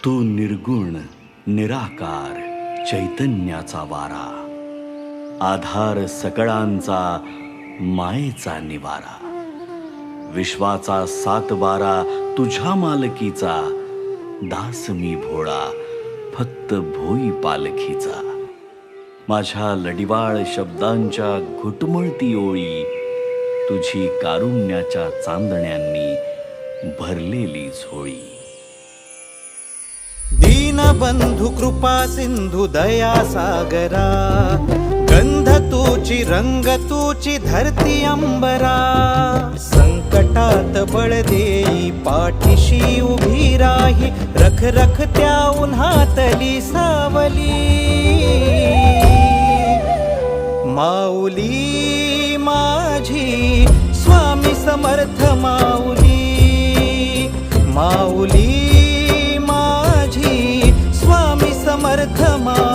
तू निर्गुण निराकार चैतन्याचा वारा, आधार सकळांचा मायेचा निवारा, विश्वाचा सातबारा तुझ्या मालकीचा, दास मी भोळा फक्त भोई पालखीचा. माझ्या लडिवाळ शब्दांच्या घुटमळती ओळी, तुझी कारुण्याच्या चांदण्यांनी भरलेली झोळी. दीनबंधु कृपा सिंधु दया सागरा, गंध तूची रंग तूची धरती अंबरा. संकटात बळ देई पाठीशी उभी राही, रख रख त्या उन्हातली सावली. माऊली माझी स्वामी समर्थ माऊली, माऊली माझी स्वामी समर्थ माऊली.